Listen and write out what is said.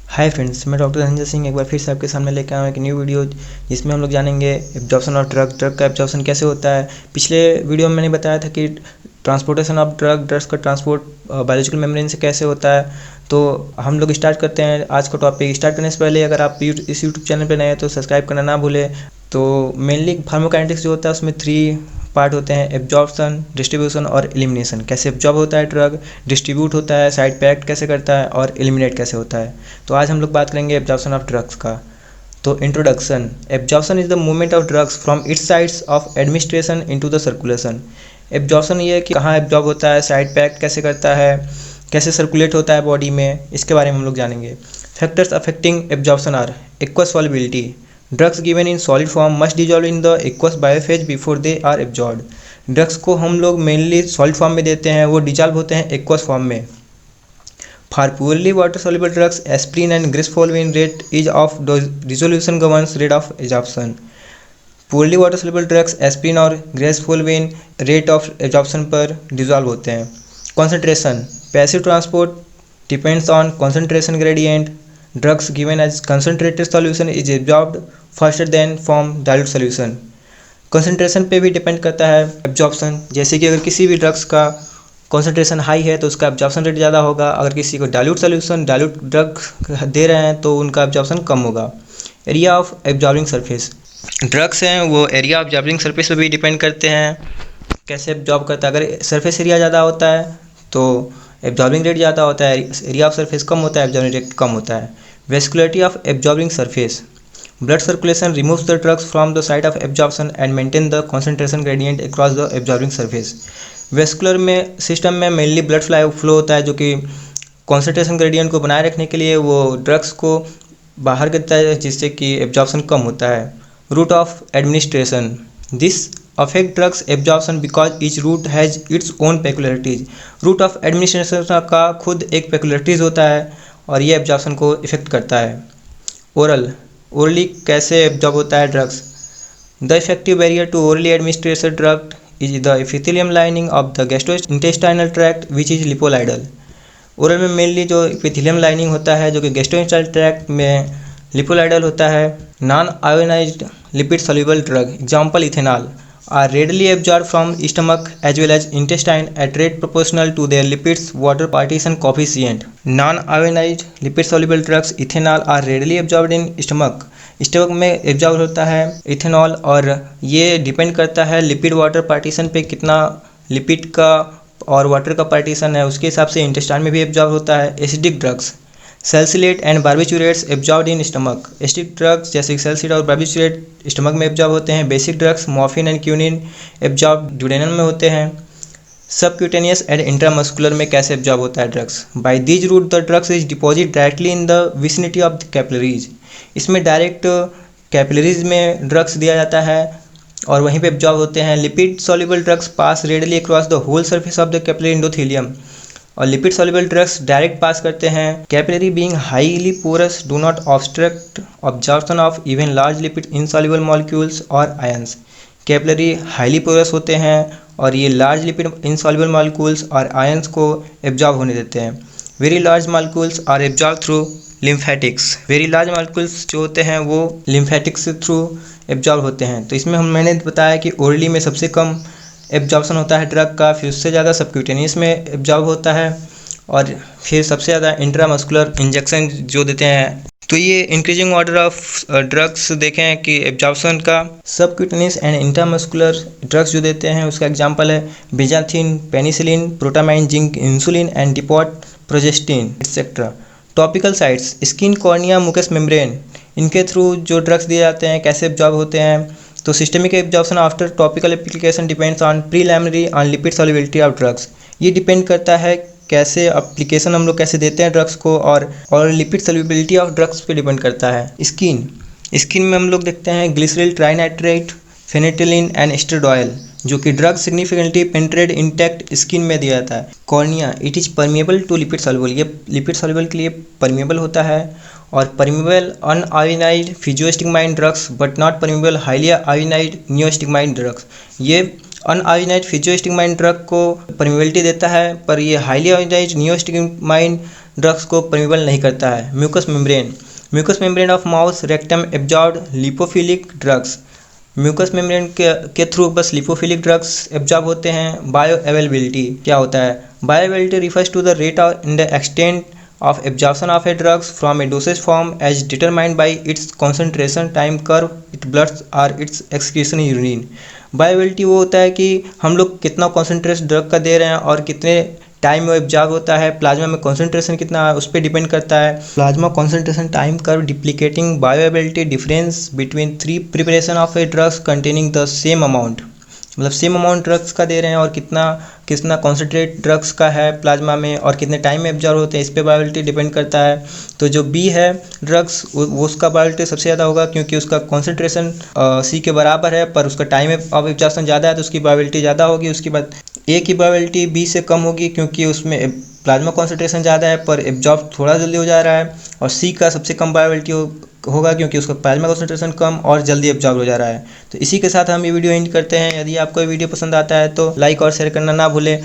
Hi friends, मैं doctor Dhananjay Singh एक बार फिर से आपके सामने लेकर आया हूँ एक न्यू वीडियो, जिसमें हम लोग जानेंगे एब्जॉर्प्शन ऑफ ड्रग का एब्जॉर्प्शन कैसे होता है। पिछले वीडियो में मैंने बताया था कि ट्रांसपोर्टेशन ऑफ ड्रग्स का ट्रांसपोर्ट बायोलॉजिकल मेम्ब्रेन से कैसे होता है। तो हम लोग स्टार्ट करते हैं आज का टॉपिक। स्टार्ट करने से पहले अगर आप इस यूट्यूब चैनल पर नए हैं तो सब्सक्राइब करना ना भूलें। तो मेनली फार्माकोकाइनेटिक्स जो होता है उसमें 3 पार्ट होते हैं: एब्जॉर्प्शन, डिस्ट्रीब्यूशन और एलिमिनेशन। कैसे एब्जॉर्ब होता है ड्रग, डिस्ट्रीब्यूट होता है, साइड पे एक्ट कैसे करता है और एलिमिनेट कैसे होता है। तो आज हम लोग बात करेंगे एब्जॉर्प्शन ऑफ ड्रग्स का। तो introduction: absorption is the movement of drugs from its sites of administration into the circulation. Absorption ये है कि कहाँ एब्जॉर्ब होता है, साइड पे एक्ट कैसे करता है, कैसे सर्कुलेट होता है बॉडी में, इसके बारे में हम लोग जानेंगे। Factors affecting absorption are: aqueous solubility, drugs given in solid form must dissolve in the aqueous biophase before they are absorbed. Drugs को हम लोग मेनली सॉलिड फॉर्म में देते हैं, वो डिजॉल्व होते हैं एक्वस फॉर्म में। For purely water soluble drugs aspirin and griseofulvin rate is of dissolution governs rate of absorption. Purely water soluble drugs aspirin और ग्रेसफोल्विन रेट ऑफ एब्जॉर्प्शन पर dissolve होते हैं। Concentration: passive transport depends on concentration gradient. Drugs given as concentrated solution is absorbed faster than from dilute solution. Concentration पे भी depend करता है absorption. जैसे कि अगर किसी भी ड्रग्स का कंसंट्रेशन हाई है तो उसका एब्जॉर्प्शन रेट ज़्यादा होगा। अगर किसी को डाइल्यूट ड्रग दे रहे हैं तो उनका एब्जॉर्प्शन कम होगा। Area of absorbing surface: drugs हैं वो एरिया ऑफ एब्जॉर्बिंग सरफेस पे भी डिपेंड करते हैं, कैसे एब्जॉर्ब करता है। अगर सरफेस एरिया ज़्यादा होता है तो एब्जॉर्बिंग रेट ज़्यादा होता है, एरिया ऑफ सरफेस कम होता है, एब्जॉर्बिंग रेट कम होता है। Vascularity of absorbing surface: blood circulation removes the drugs from the site of absorption and maintain the concentration gradient across the absorbing surface। Vascular में system में mainly blood flow होता है, जो कि कॉन्सेंट्रेशन ग्रेडियंट को बनाए रखने के लिए वो ड्रग्स को बाहर करता है, जिससे कि एब्जॉर्प्शन कम होता है। Route of administration: this affect drugs absorption because each route has its own peculiarities. Route of administration का खुद एक पेकुलरिटीज होता है और ये एब्जॉर्प्शन को इफेक्ट करता है। ओरली कैसे एब्जॉर्ब होता है drugs? The effective barrier to orally administered drug is the epithelium lining of the gastrointestinal tract which is lipoidal. Oral में मेनली जो एपिथेलियम लाइनिंग होता है जो कि गैस्ट्रोइंटेस्टाइनल ट्रैक्ट में लिपोलाइडल होता है। Non ionised lipid soluble drug example ethanol are readily absorbed from stomach as well as intestine at rate proportional to their lipids water partition coefficient। non-ionized lipid soluble drugs ethanol are readily absorbed in stomach में absorb होता है ethanol, और ये depend करता है lipid water partition पे, कितना lipid का और वाटर का पार्टीशन है उसके हिसाब से इंटेस्टाइन में भी एब्जॉर्ब होता है। Acidic drugs salicylate and barbiturates absorbed in stomach. Acidic drugs जैसे सैलिसिलेट और बार्बिचुरेट स्टमक में एब्जॉर्ब होते हैं। Basic drugs morphine and quinine absorb duodenum में होते हैं। सबक्यूटेनियस एंड इंट्रामस्कुलर में कैसे एब्जॉर्ब होता है drugs? By these route the drugs is deposit directly in the vicinity of the capillaries. इसमें डायरेक्ट कैपिलरीज में ड्रग्स दिया जाता है और वहीं पे एब्जॉर्ब होते हैं। Lipid soluble drugs pass readily across the whole surface of the capillary endothelium, और lipid soluble drugs direct pass करते हैं। Capillary being highly porous do not obstruct absorption of even large lipid insoluble molecules और ions. Capillary highly porous होते हैं और ये large lipid insoluble molecules और ions को एब्जॉर्ब होने देते हैं। Very large molecules are absorb through lymphatics. Very large molecules जो होते हैं वो लिम्फेटिक्स के थ्रू एब्जॉर्ब होते हैं। तो इसमें मैंने बताया कि ओरली में सबसे कम एब्जॉर्प्शन होता है ड्रग का, फिर उससे ज़्यादा सबक्यूटेनियस में एब्जॉर्ब होता है, और फिर सबसे ज़्यादा इंट्रामस्कुलर इंजेक्शन जो देते हैं। तो ये इंक्रीजिंग ऑर्डर ऑफ ड्रग्स देखें कि एब्जॉर्प्शन का सबक्यूटेनियस एंड इंट्रामस्कुलर ड्रग्स जो देते हैं उसका एग्जांपल है benzathine, penicillin, protamine, zinc, insulin and depot progestin etcetera. Topical sites skin, cornea, mucus membrane, इनके थ्रू जो ड्रग्स दिए जाते हैं कैसे एब्जॉर्ब होते हैं? तो systemic absorption after topical application depends on preliminary on lipid solubility of drugs. ये डिपेंड करता है कैसे एप्लीकेशन हम लोग कैसे देते हैं ड्रग्स को, और लिपिड सॉल्युबिलिटी ऑफ ड्रग्स पे डिपेंड करता है। स्किन में हम लोग देखते हैं glycerol trinitrate, fentanyl and ester oil, जो कि drug significantly penetrate intact skin में दिया जाता है। Cornea it is permeable to lipid soluble, ये लिपिड सॉल्युबल के लिए परमिएबल होता है। और permeable unionised physostigmine drugs but not permeable highly ionised neostigmine drugs, ये अनआयोनाइज फिजियोस्टिगमाइन ड्रग को परमिबिलिटी देता है, पर ये हाईली आयोनाइज नियोस्टिगमाइन ड्रग्स को परमिबल नहीं करता है। Mucous membrane of mouth rectum absorb lipophilic drugs. Mucous membrane के थ्रू बस लिपोफिलिक ड्रग्स एब्जॉर्ब होते हैं। बायो अवेलेबिलिटी क्या होता है? Bioavailability refers to the rate and the extent of absorption of a drugs from a dosage form as determined by its concentration, time curve, its blood or its excretion in urine। Bioavailability वो होता है कि हम लोग कितना concentrate drug का दे रहे हैं और कितने टाइम में एब्जॉर्ब होता है, प्लाज्मा में कॉन्सेंट्रेशन कितना है उस पर डिपेंड करता है। Plasma concentration time curve depicting bioavailability difference between 3 preparation of a drugs containing the same amount, मतलब सेम अमाउंट ड्रग्स का दे रहे हैं और कितना कॉन्सेंट्रेट ड्रग्स का है प्लाज्मा में और कितने टाइम में एब्जॉर्ब होते हैं, इस पे बायोअवेलेबिलिटी डिपेंड करता है। तो जो बी है ड्रग्स वो उसका बायोअवेलेबिलिटी सबसे ज़्यादा होगा क्योंकि उसका कॉन्सेंट्रेशन सी के बराबर है, पर उसका टाइम ऑफ एब्जॉर्प्शन ज़्यादा है तो उसकी बायोअवेलेबिलिटी ज़्यादा होगी। उसके बाद ए की बायोअवेलेबिलिटी बी से कम होगी क्योंकि उसमें प्लाज्मा कॉन्सेंट्रेशन ज़्यादा है पर एब्जॉर्ब थोड़ा जल्दी हो जा रहा है। और सी का सबसे कम बायोअवेलेबिलिटी होगा क्योंकि उसका प्लाज्मा कॉन्सेंट्रेशन कम और जल्दी एब्जॉर्ब हो जा रहा है। तो इसी के साथ हम ये वीडियो एंड करते हैं। यदि आपको ये वीडियो पसंद आता है तो लाइक और शेयर करना ना भूलें।